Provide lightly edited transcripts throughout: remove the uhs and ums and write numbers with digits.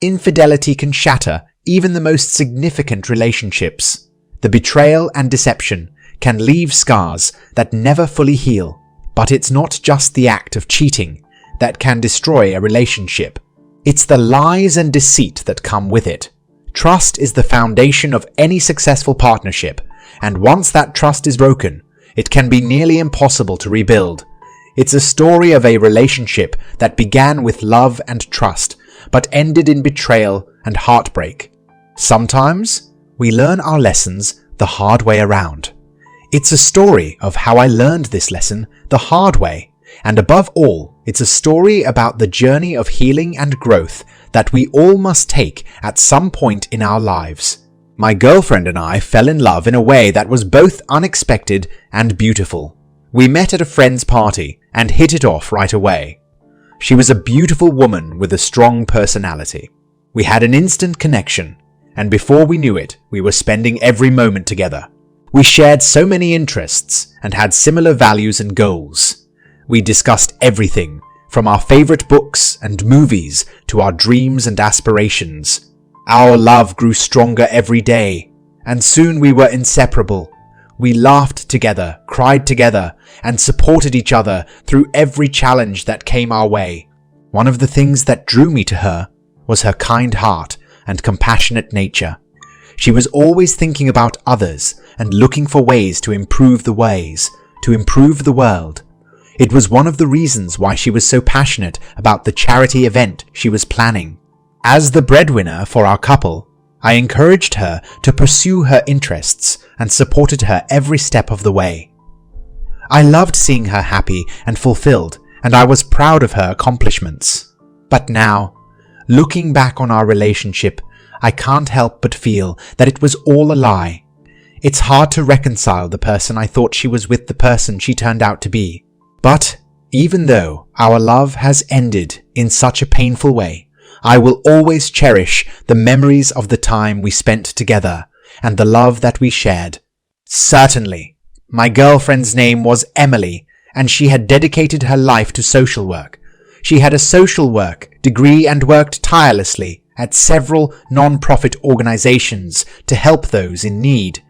Infidelity can shatter even the most significant relationships. The betrayal and deception can leave scars that never fully heal. But it's not just the act of cheating that can destroy a relationship. It's the lies and deceit that come with it. Trust is the foundation of any successful partnership, and once that trust is broken, it can be nearly impossible to rebuild. It's a story of a relationship that began with love and trust, but ended in betrayal and heartbreak. Sometimes we learn our lessons the hard way around. It's a story of how I learned this lesson the hard way, and above all, it's a story about the journey of healing and growth that we all must take at some point in our lives. My girlfriend and I fell in love in a way that was both unexpected and beautiful. We met at a friend's party and hit it off right away. She was a beautiful woman with a strong personality. We had an instant connection, and before we knew it, we were spending every moment together. We shared so many interests and had similar values and goals. We discussed everything, from our favorite books and movies to our dreams and aspirations. Our love grew stronger every day, and soon we were inseparable. We laughed together, cried together, and supported each other through every challenge that came our way. One of the things that drew me to her was her kind heart and compassionate nature. She was always thinking about others and looking for ways to improve the world. It was one of the reasons why she was so passionate about the charity event she was planning. As the breadwinner for our couple, I encouraged her to pursue her interests and supported her every step of the way. I loved seeing her happy and fulfilled, and I was proud of her accomplishments. But now, looking back on our relationship, I can't help but feel that it was all a lie. It's hard to reconcile the person I thought she was with the person she turned out to be. But even though our love has ended in such a painful way, I will always cherish the memories of the time we spent together and the love that we shared. Certainly, my girlfriend's name was Emily, and she had dedicated her life to social work. She had a social work degree and worked tirelessly at several non-profit organizations to help those in need.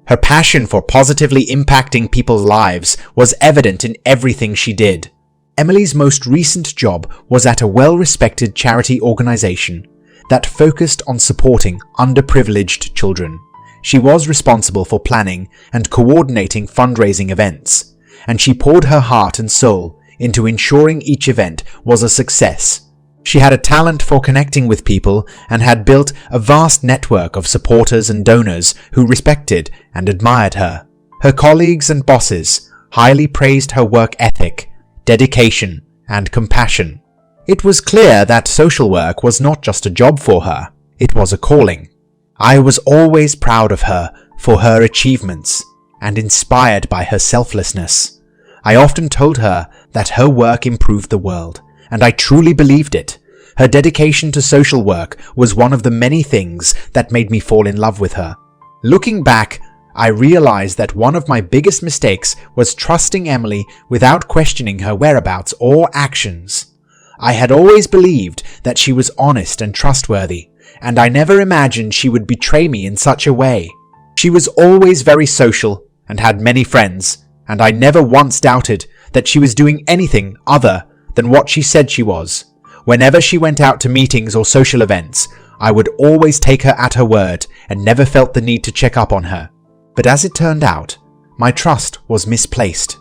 Her passion for positively impacting people's lives was evident in everything she did. Emily's most recent job was at a well-respected charity organization that focused on supporting underprivileged children. She was responsible for planning and coordinating fundraising events, and she poured her heart and soul into ensuring each event was a success. She had a talent for connecting with people and had built a vast network of supporters and donors who respected and admired her. Her colleagues and bosses highly praised her work ethic, dedication, and compassion. It was clear that social work was not just a job for her, it was a calling. I was always proud of her for her achievements and inspired by her selflessness. I often told her that her work improved the world, and I truly believed it. Her dedication to social work was one of the many things that made me fall in love with her. Looking back, I realized that one of my biggest mistakes was trusting Emily without questioning her whereabouts or actions. I had always believed that she was honest and trustworthy, and I never imagined she would betray me in such a way. She was always very social and had many friends, and I never once doubted that she was doing anything other than what she said she was. Whenever she went out to meetings or social events, I would always take her at her word and never felt the need to check up on her. But as it turned out, my trust was misplaced.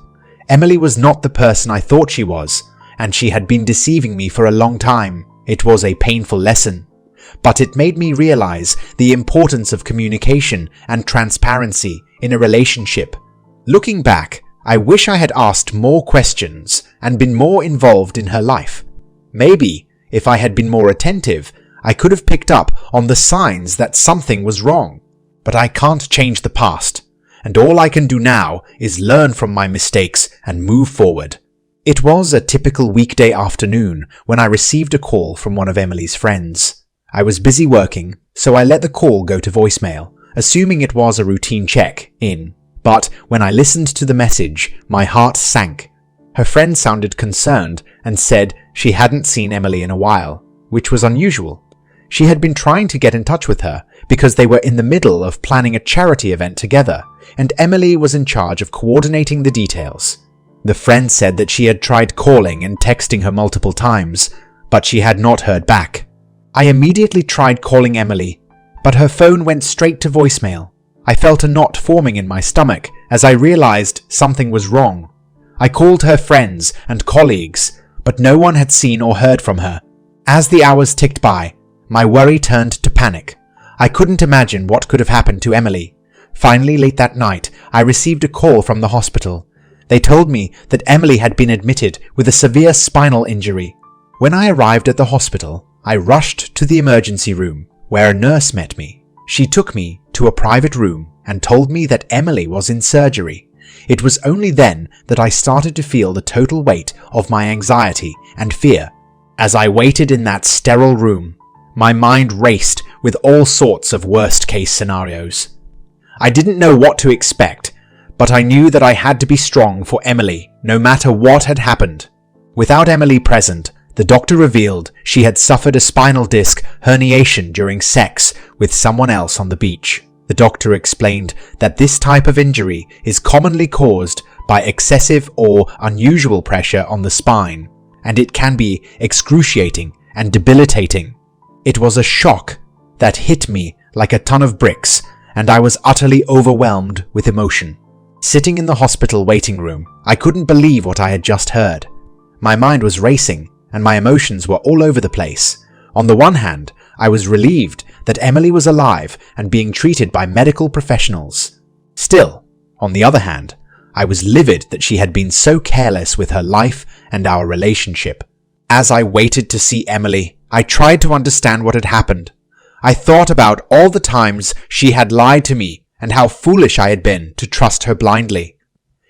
Emily was not the person I thought she was, and she had been deceiving me for a long time. It was a painful lesson, but it made me realize the importance of communication and transparency in a relationship. Looking back, I wish I had asked more questions and been more involved in her life. Maybe, if I had been more attentive, I could have picked up on the signs that something was wrong. But I can't change the past, and all I can do now is learn from my mistakes and move forward. It was a typical weekday afternoon when I received a call from one of Emily's friends. I was busy working, so I let the call go to voicemail, assuming it was a routine check-in. But when I listened to the message, my heart sank. Her friend sounded concerned and said she hadn't seen Emily in a while, which was unusual. She had been trying to get in touch with her because they were in the middle of planning a charity event together, and Emily was in charge of coordinating the details. The friend said that she had tried calling and texting her multiple times, but she had not heard back. I immediately tried calling Emily, but her phone went straight to voicemail. I felt a knot forming in my stomach as I realized something was wrong. I called her friends and colleagues, but no one had seen or heard from her. As the hours ticked by, my worry turned to panic. I couldn't imagine what could have happened to Emily. Finally, late that night, I received a call from the hospital. They told me that Emily had been admitted with a severe spinal injury. When I arrived at the hospital, I rushed to the emergency room, where a nurse met me. She took me to a private room and told me that Emily was in surgery. It was only then that I started to feel the total weight of my anxiety and fear. As I waited in that sterile room, my mind raced with all sorts of worst-case scenarios. I didn't know what to expect, but I knew that I had to be strong for Emily, no matter what had happened. Without Emily present, the doctor revealed she had suffered a spinal disc herniation during sex with someone else on the beach. The doctor explained that this type of injury is commonly caused by excessive or unusual pressure on the spine, and it can be excruciating and debilitating. It was a shock that hit me like a ton of bricks, and I was utterly overwhelmed with emotion. Sitting in the hospital waiting room, I couldn't believe what I had just heard. My mind was racing, and my emotions were all over the place. On the one hand, I was relieved that Emily was alive and being treated by medical professionals. Still, on the other hand, I was livid that she had been so careless with her life and our relationship. As I waited to see Emily, I tried to understand what had happened. I thought about all the times she had lied to me and how foolish I had been to trust her blindly.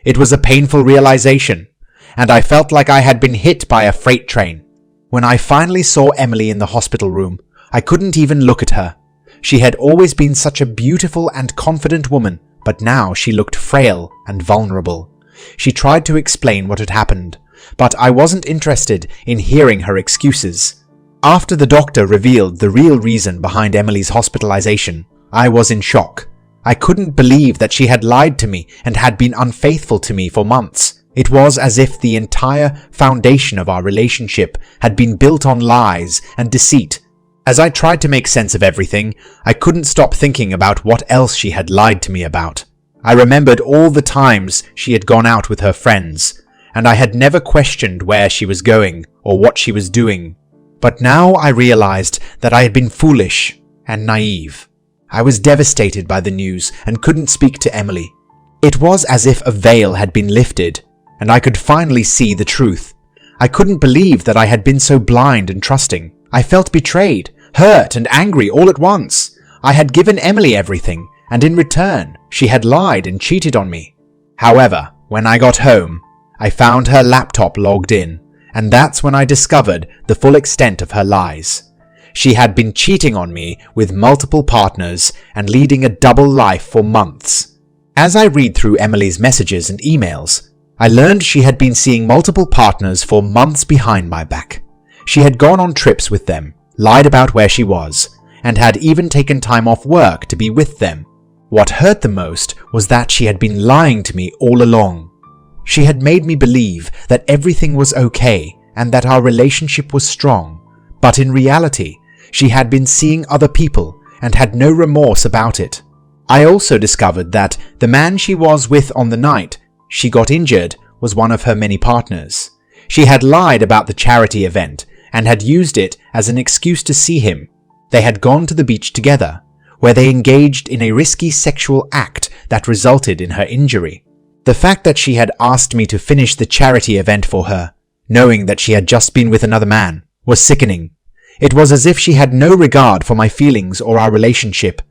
It was a painful realization, and I felt like I had been hit by a freight train. When I finally saw Emily in the hospital room, I couldn't even look at her. She had always been such a beautiful and confident woman, but now she looked frail and vulnerable. She tried to explain what had happened, but I wasn't interested in hearing her excuses. After the doctor revealed the real reason behind Emily's hospitalization, I was in shock. I couldn't believe that she had lied to me and had been unfaithful to me for months. It was as if the entire foundation of our relationship had been built on lies and deceit. As I tried to make sense of everything, I couldn't stop thinking about what else she had lied to me about. I remembered all the times she had gone out with her friends, and I had never questioned where she was going or what she was doing. But now I realized that I had been foolish and naive. I was devastated by the news and couldn't speak to Emily. It was as if a veil had been lifted, and I could finally see the truth. I couldn't believe that I had been so blind and trusting. I felt betrayed, hurt and angry all at once. I had given Emily everything, and in return, she had lied and cheated on me. However, when I got home, I found her laptop logged in, and that's when I discovered the full extent of her lies. She had been cheating on me with multiple partners and leading a double life for months. As I read through Emily's messages and emails, I learned she had been seeing multiple partners for months behind my back. She had gone on trips with them, lied about where she was, and had even taken time off work to be with them. What hurt the most was that she had been lying to me all along. She had made me believe that everything was okay and that our relationship was strong, but in reality, she had been seeing other people and had no remorse about it. I also discovered that the man she was with on the night she got injured was one of her many partners. She had lied about the charity event and had used it as an excuse to see him. They had gone to the beach together, where they engaged in a risky sexual act that resulted in her injury. The fact that she had asked me to finish the charity event for her, knowing that she had just been with another man, was sickening. It was as if she had no regard for my feelings or our relationship.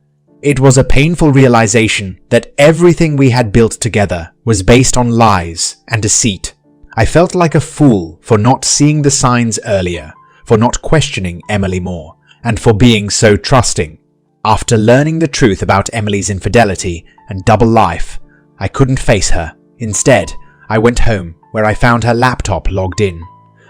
It was a painful realization that everything we had built together was based on lies and deceit. I felt like a fool for not seeing the signs earlier, for not questioning Emily more, and for being so trusting. After learning the truth about Emily's infidelity and double life, I couldn't face her. Instead, I went home, where I found her laptop logged in.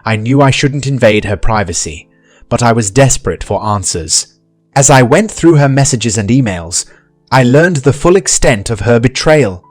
I knew I shouldn't invade her privacy, but I was desperate for answers. As I went through her messages and emails, I learned the full extent of her betrayal.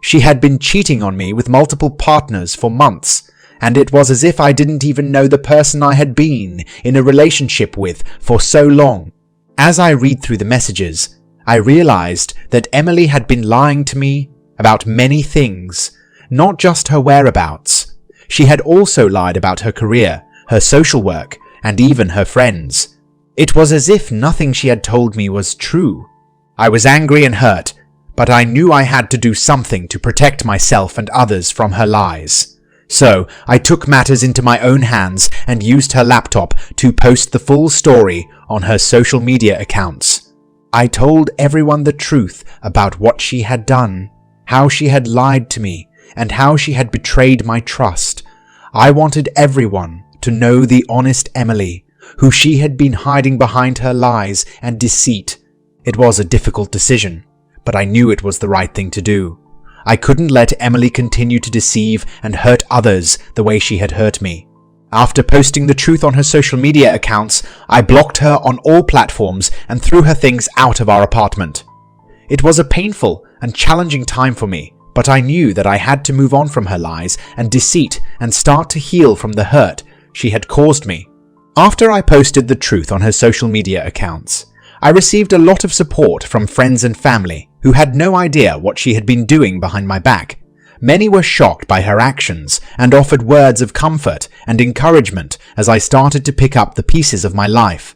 She had been cheating on me with multiple partners for months, and it was as if I didn't even know the person I had been in a relationship with for so long. As I read through the messages, I realized that Emily had been lying to me about many things, not just her whereabouts. She had also lied about her career, her social work, and even her friends. It was as if nothing she had told me was true. I was angry and hurt, but I knew I had to do something to protect myself and others from her lies. So I took matters into my own hands and used her laptop to post the full story on her social media accounts. I told everyone the truth about what she had done, how she had lied to me, and how she had betrayed my trust. I wanted everyone to know the honest Emily, who she had been hiding behind her lies and deceit. It was a difficult decision, but I knew it was the right thing to do. I couldn't let Emily continue to deceive and hurt others the way she had hurt me. After posting the truth on her social media accounts, I blocked her on all platforms and threw her things out of our apartment. It was a painful and challenging time for me, but I knew that I had to move on from her lies and deceit and start to heal from the hurt she had caused me. After I posted the truth on her social media accounts, I received a lot of support from friends and family who had no idea what she had been doing behind my back. Many were shocked by her actions and offered words of comfort and encouragement as I started to pick up the pieces of my life.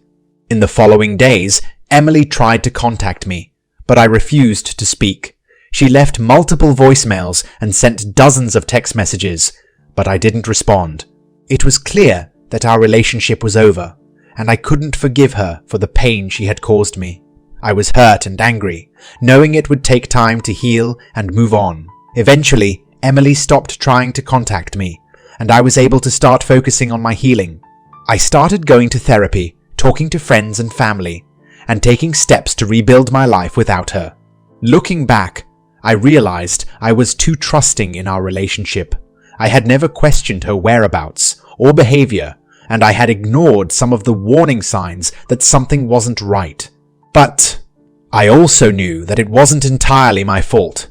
In the following days, Emily tried to contact me, but I refused to speak. She left multiple voicemails and sent dozens of text messages, but I didn't respond. It was clear that our relationship was over, and I couldn't forgive her for the pain she had caused me. I was hurt and angry, knowing it would take time to heal and move on. Eventually, Emily stopped trying to contact me, and I was able to start focusing on my healing. I started going to therapy, talking to friends and family, and taking steps to rebuild my life without her. Looking back, I realized I was too trusting in our relationship. I had never questioned her whereabouts or behavior, and I had ignored some of the warning signs that something wasn't right. But I also knew that it wasn't entirely my fault.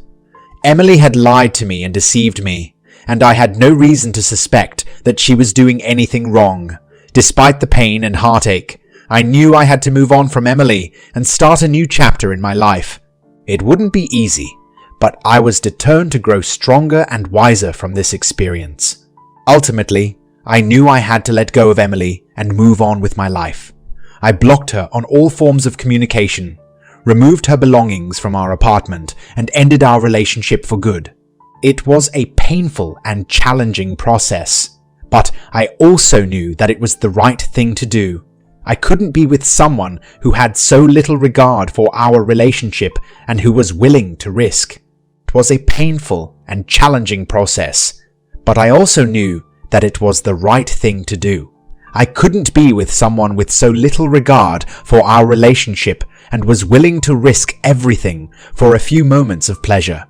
Emily had lied to me and deceived me, and I had no reason to suspect that she was doing anything wrong. Despite the pain and heartache, I knew I had to move on from Emily and start a new chapter in my life. It wouldn't be easy, but I was determined to grow stronger and wiser from this experience. Ultimately, I knew I had to let go of Emily and move on with my life. I blocked her on all forms of communication, removed her belongings from our apartment, and ended our relationship for good. It was a painful and challenging process, but I also knew that it was the right thing to do. I couldn't be with someone who had so little regard for our relationship and who was willing to risk. It was a painful and challenging process, but I also knew that it was the right thing to do. I couldn't be with someone with so little regard for our relationship and was willing to risk everything for a few moments of pleasure.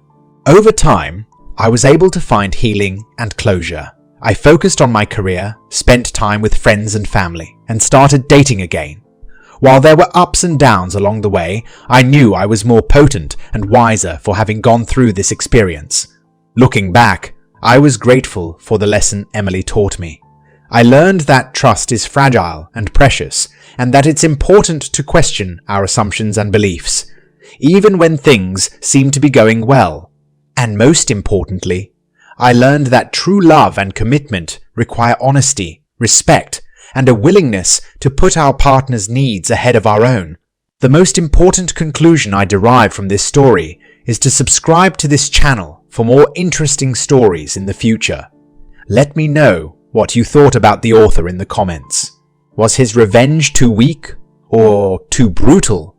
Over time, I was able to find healing and closure. I focused on my career, spent time with friends and family, and started dating again. While there were ups and downs along the way, I knew I was more potent and wiser for having gone through this experience. Looking back, I was grateful for the lesson Emily taught me. I learned that trust is fragile and precious, and that it's important to question our assumptions and beliefs, even when things seem to be going well. And most importantly, I learned that true love and commitment require honesty, respect, and a willingness to put our partner's needs ahead of our own. The most important conclusion I derived from this story is to subscribe to this channel for more interesting stories in the future. Let me know what you thought about the author in the comments. Was his revenge too weak or too brutal?